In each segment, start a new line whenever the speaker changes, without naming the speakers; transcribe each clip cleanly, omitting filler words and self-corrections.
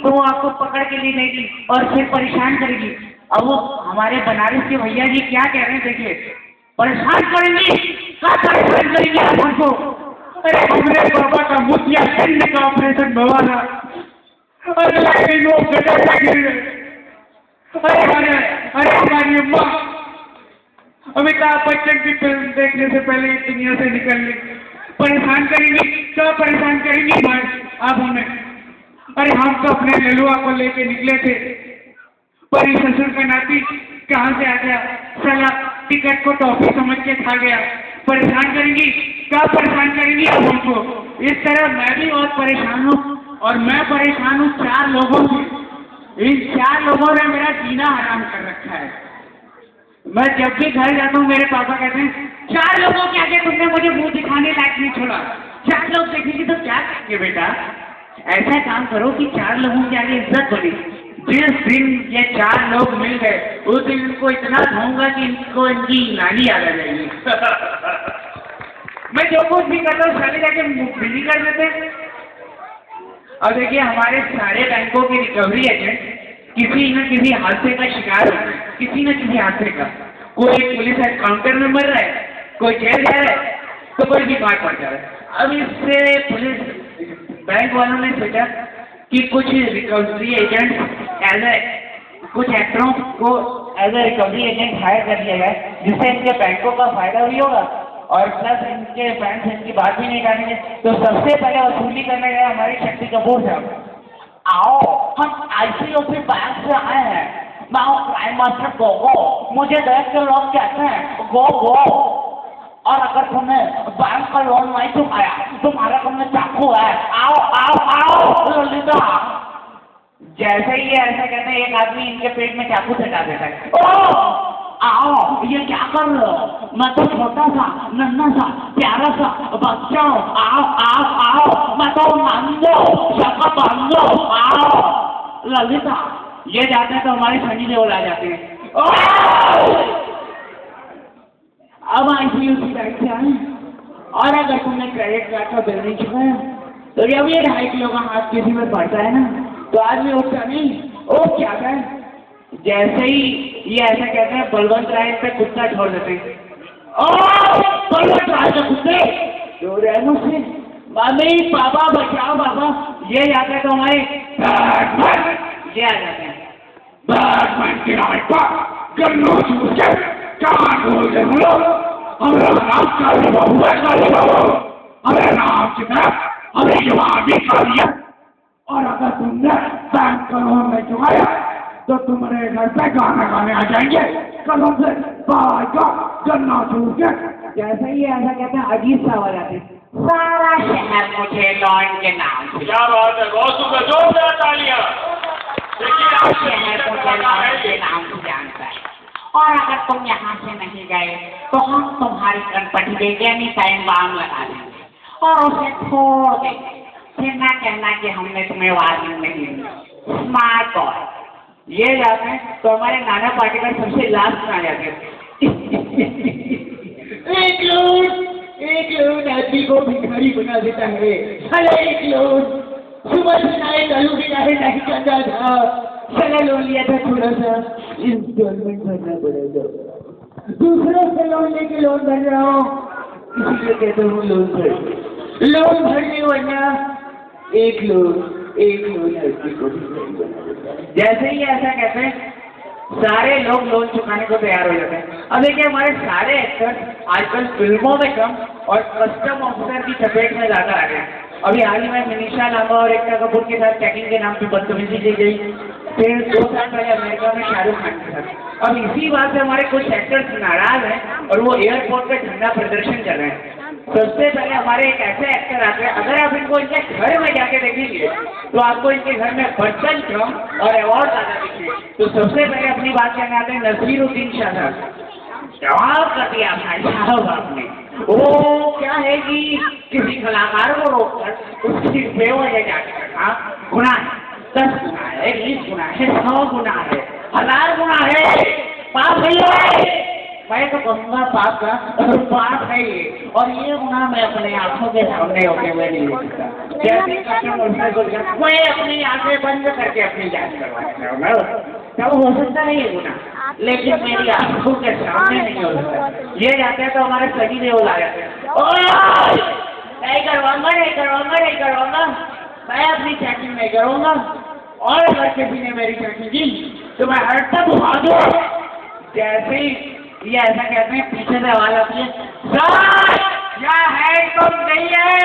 तो वो आपको पकड़ के ले जाएगी और फिर परेशान करेगी। अब वो हमारे बनारस के भैया जी क्या कह रहे हैं देखिए, परेशान करेंगी, क्या परेशान करेंगी आप हमको?
अरे हमरे बाबा का मुखिया सिंह का ऑपरेशन हुआ था, अरे वो गटर लगी है। अरे हमारी अम्मा अमिताभ बच्चन की फिल्म देखने से पहले दुनिया से निकल ली। परेशान करेंगी, क्या परेशान करेंगी भाई आप हमें? अरे हम तो अपने ललुआ को लेके निकले थे, पर इस ससुर का नाती कहाँ से आ गया, साला टिकट को टॉफी समझ के खा गया। परेशान करेंगी, क्या परेशान करेंगी आप हमको? इस तरह मैं भी बहुत परेशान हूँ, और मैं परेशान हूँ 4 लोगों से। इन 4 लोगों ने मेरा जीना हराम कर रखा है। मैं जब भी घर जाता हूँ मेरे पापा कहते हैं 4 लोगों के आगे तुमने मुझे मुंह दिखाने लायक नहीं छोड़ा, 4 लोग देखेंगे तो क्या करेंगे बेटा? ऐसा काम करो कि 4 लोगों के आगे इज्जत बनी। जिस दिन ये 4 लोग मिल गए उस दिन इनको इतना धोऊंगा कि इनको इनकी नानी याद आ जाएगी। मैं जो कुछ भी करता हूँ साले जाके बिली कर देते हैं। और देखिए हमारे सारे बैंकों के रिकवरी एजेंट किसी न किसी हादसे का शिकार हो रहे हैं, किसी न किसी हादसे का। कोई पुलिस काउंटर में मर रहा है, कोई जेल जा रहा है, तो कोई बीमार पड़ जा रहा है। अब इससे पुलिस बैंक वालों ने सोचा कि कुछ रिकवरी एजेंट कुछ एक्टरों को as a recovery agent hire कर दिया जाए, जिससे इनके बैंकों का फायदा भी होगा और प्लस इनके बैंक इनकी बात भी नहीं करेंगे। तो सबसे पहले वसूली करने गए हमारी शक्ति कपूर साहब। आओ, हम ICOC बैंक से आए हैं, मैं क्राइम मास्टर गोगो। मुझे देख के लोग कहते हैं गोगो, और अगर तुमने बैंक का लोन नहीं चुकाया तुम्हारा तुमने चाकू है, आओ आओ आओ ललिता। जैसे ही ये ऐसा कहते हैं एक आदमी इनके पेट में चाकू सटा देता है। ओ आओ, ये क्या कर रहे हो? मैं तो छोटा सा नन्हा सा प्यारा सा बच्चा हूँ, आओ आओ आओ, मैं तो नंदो सबका बंदो, आओ ललिता। ये जाते हैं तो हमारे सनी देओल आ जाते हैं। अब ICOC बैंक से आए, और अगर तुमने क्रेडिट कार्ड का बिल नहीं चुकाया तो जब ये 2.5 किलो का हाथ किसी में पड़ता है ना तो आदमी उठता नहीं, ओ क्या है। जैसे ही ये ऐसा कहते हैं बलवंत राय पे कुत्ता छोड़ देते हैं। ओ बलवंत राय के कुत्ते तो रहने से मम्मी पापा बचाओ बाबा। ये जाते हैं तो हमारे ये आ जाते हैं बैटमैन की नाम पर गन्नों चूस के कान खोल दे बोलो हमारा नाम काली बाबू है, काली बाबू हमें नाम चिपका हमें जवाब भी खा दिया। और अगर तुमने बैंक का लोन नहीं चुकाया तो तुम्हारे घर पे गाना गाने आ जाएंगे कलों से बाहर का गन्ना चूस के। जैसे ही ऐसा कहते हैं अजीब सा हो जाते हैं, सारा शहर मुझे लोन के नाम से। क्या बात है, बहुत सुंदर, जोरदार तालियां।
सारा शहर मुझे लोन के नाम से जानता है, और अगर तुम यहाँ से नहीं गए तो हम तुम्हारी कनपटी देंगे, यानी टाइम बाम लगा देंगे और उसे छोड़ देंगे। फिर ना कहना कि हमने तुम्हें वार्निंग नहीं दी। Smart boy. ये जाते हैं तो हमारे नाना पाटेकर सबसे लास्ट में आ जाते हैं। एक लोन आदमी को भिखारी बना देता है। साला एक लोन सुबह से नाए चालू भी नहीं करता था, साला लोन लिया था थोड़ा सा इंस्टॉलमेंट भरना पड़ेगा, दूसरों से लोन लेके लोन भर रहा हूँ, इसीलिए कहता हूँ लोन भरने वरना एक लोन आदमी को भिखारी बना देता है। जैसे ही ऐसा कहते हैं सारे लोग लोन चुकाने को तैयार हो जाते हैं। अब देखिए हमारे सारे एक्टर्स आजकल फिल्मों में कम और कस्टम ऑफिसर की चपेट में ज्यादा आ गए। अभी हाल ही में मनीषा लांबा और एकता कपूर के साथ चेकिंग के नाम पे बदतमीजी की गई, फिर 2 साल पहले अमेरिका में शाहरुख खान के साथ। अब इसी बात से हमारे कुछ एक्टर्स नाराज हैं और वो एयरपोर्ट पे ठंडा प्रदर्शन कर रहे हैं। सबसे पहले हमारे एक ऐसे एक्टर आते हैं, अगर आप इनको इनके घर में जाके देखेंगे तो आपको इनके घर में बर्तन कम और अवार्ड ज्यादा दिखेंगे। तो सबसे पहले अपनी बात कहने आते हैं नसीरुद्दीन शाह साहब। जवाब कर दिया भाई साहब आपने। वो क्या है कि किसी कलाकार को रोककर उसकी बेवजह जाके करना गुनाह है। 10 गुना है, 20 गुना है, 100 गुना है, 1000 गुना है, पाप है। मैं तो कहूँगा पाप का पाप है ये, और ये गुनाह मैं अपने आंखों के सामने होते हुए नहीं देख सकता। जैसे मैं अपनी आंखें बंद करके अपनी जांच करवाना तब हो सकता नहीं है गुनाह, लेकिन मेरी आंखों के सामने नहीं हो सकता। ये जाते हैं तो हमारे सभी देव ला जाते हैं, नहीं करवाऊंगा, मैं अपनी चेकिंग नहीं करूँगा, और अगर किसी ने मेरी चेकिंग की तो मैं हर तक उठा दूँ। जैसे ही ये ऐसा कहते हैं, पीछे से आवाज आती है, सर यहाँ हैंडपंप नहीं है।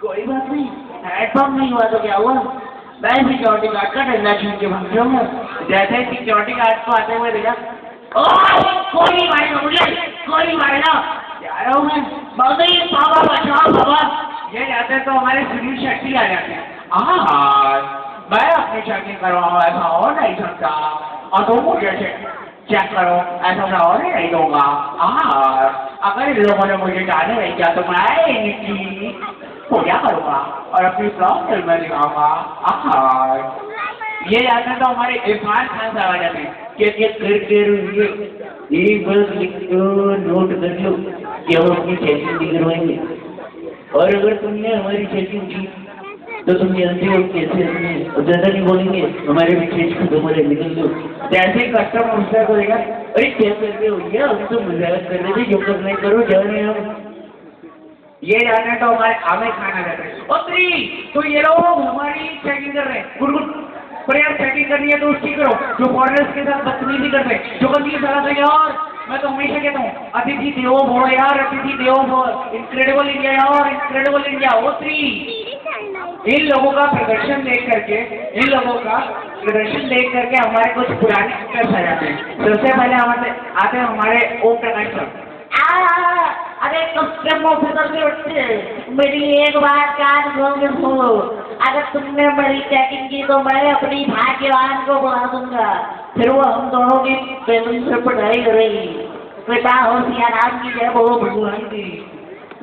कोई बात नहीं, हैंडपंप नहीं हुआ तो क्या हुआ, मैं सिक्योरिटी गार्ड का डंडा छीन के भाग जाऊंगा। जैसे ही सिक्योरिटी गार्ड को आते हुए देखा, कोई मारेगा मुझे, कोई मारेगा, जा रहा हूँ मैं, बाबा बचाओ बाबा। ये जाते हैं तो हमारे सुनील शेट्टी आ जाते हैं, मैं अपनी चेकिंग करवाऊँ, ऐसा हो नहीं सकता, और तुम मुझे चेक करो, ऐसा मैं और नहीं दूंगा। अगर इन लोगों ने मुझे जाने नहीं किया तो मैं इनकी पूजा करूँगा और अपनी ब्लॉग फिल्म में दिखाऊंगा। ये जाते हैं तो हमारे इरफान खान साहब आ जाते हैं कि एक बार लिख दो, नोट कर लो कि हम अपनी चेकिंग नहीं करवाएंगे, और अगर तुमने हमारी चेकिंग की तो तुम जानते हो कैसे हमें ज्यादा नहीं बोलेंगे, हमारे भी चेंज खत्म हो रहे, निकल लो। जैसे ही कस्टमर मुझसे बोलेगा, अरे क्या कर रहे हो भैया, हम तो मजाक कर रहे थे, जो कर नहीं करो, जा रहे हम। ये जाते हैं तो हमारे आमिर खान आ जाते हैं, तो ये लोग हमारी चेकिंग कर रहे हैं, गुड पर यार चेकिंग करनी है तो उसकी करो, जो फॉरेनर्स के साथ बदतमीजी कर रहे, जो गंदगी फैलाते हैं। और मैं तो हमेशा कहता हूँ, अतिथि देवो भव यार, अतिथि देवो भव, इनक्रेडिबल इंडिया यार, इनक्रेडिबल इंडिया। इन लोगों का प्रदर्शन देख करके हमारे कुछ पुराने एक्टर्स आ जाते हैं। सबसे पहले आते हैं हमारे ओम प्रकाश सर। अरे कस्टमर से उठते, मेरी एक बात कान खोल सुनो, अगर तुमने मेरी चेकिंग की तो मैं अपनी भाग्यवान को बुला दूंगा, फिर वो हम दोनों की पेमेंट से पढ़ाई करेगी। बेटा होशियार राम की जय वो भगवान की।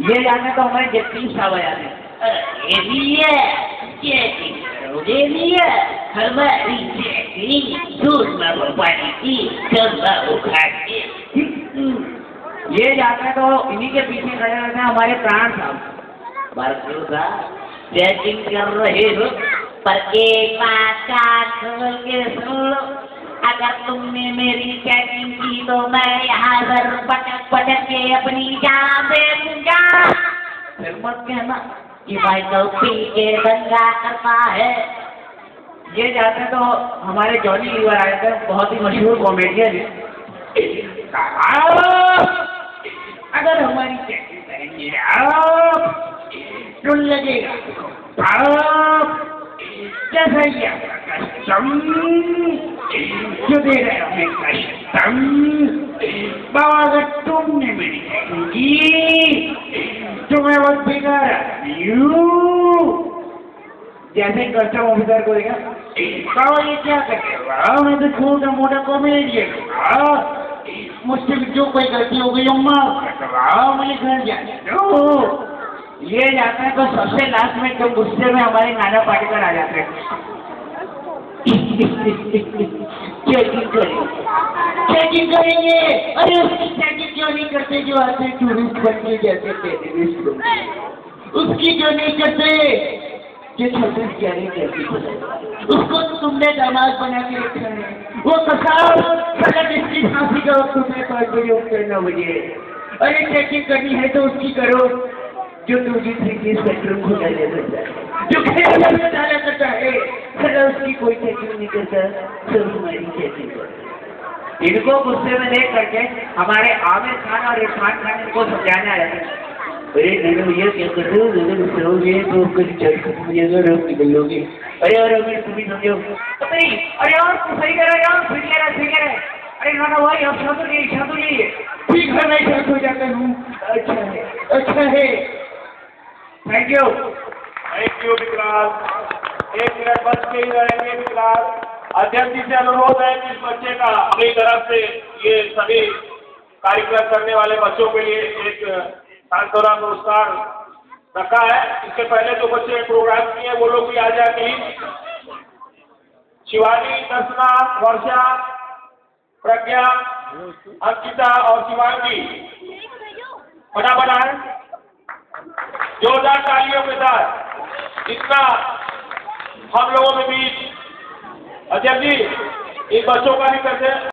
ये जाने तो हमारे जगदीश साहब आ जाते हैं, हमारी चेकिंग दूर में पानी उखाड़। ये जाते हैं तो इन्हीं के पीछे खड़े रहते हैं हमारे प्राण साहब, चेकिंग कर रहे हो पर एक बात कान खोल के सुन लो, अगर तुमने मेरी चेकिंग की तो मैं यहाँ पर पटक के अपनी जान दे दूंगा। फिर मत कहना कि माइकल पी के दंगा करता है। ये जाते हैं तो हमारे जॉनी लीवर आए थे, बहुत ही मशहूर कॉमेडियन है। अगर हमारी चेकिंग करेंगे तो लगेगा जैसा ही आपका कस्टम जो दे रहे हमें कस्टम, बाबा अगर तुमने मेरी चेकिंग की तो मैं बहुत बेकार जैसे कस्टम ऑफिसर को देखा, बाबा ये क्या करते हो, मैं तो छोटा मोटा कॉमेडियन, मुझसे जो कोई गलती हो गई मुझे घर जाने दो। ये जाते हैं तो सबसे लास्ट में जो गुस्से में हमारे नाना पाटेकर आ जाते हैं, चेकिंग करेंगे। अरे उसकी चेकिंग क्यों नहीं करते जो आते टूरिस्ट बन के जैसे टेररिस्ट, उसकी क्यों नहीं करते जो 36 कैरेट उसको तुमने दामाद बना के रखा है, वो कसाब सलग इसकी फांसी का वक्त तुम्हें 5 बजे करना मुझे। अरे चेकिंग करनी है तो उसकी करो जो 2G 3G स्पेक्ट्रम को डाले करता है, जो खेल में डाला करता है, सदा उसकी कोई चेकिंग नहीं करता, सब हमारी चेकिंग करता। इनको गुस्से में देख करके हमारे आमिर खान और इरफान खान इनको समझाने आ जाते हैं, अरे नहीं भैया क्या कर रहे हो, अगर समझोगे तो कभी चल खत्म हो जाएगा, रोक निकल लोगे। अरे यार अगर तुम ही समझो तो नहीं, अरे यार तू सही कर रहा है यार, ठीक है, अरे ना भाई आप शांत रहिए, ठीक है मैं शांत हो जाता हूँ। अच्छा है, थैंक यू विकराल। 1 मिनट बच के ही रहेंगे विकराल। अध्यक्ष जी से अनुरोध है कि इस बच्चे का अपनी तरफ से ये सभी कार्यक्रम करने वाले बच्चों के लिए एक सांत्वना पुरस्कार रखा है। इससे पहले जो बच्चे प्रोग्राम किए वो लोग भी आ जाए। शिवानी, दर्शना, वर्षा, प्रज्ञा,
अंकिता और शिवांगी फटाफट आए, जोरदार तालियों के साथ। इतना हम लोगों के बीच अध्यक्ष जी इन बच्चों का भी करते हैं।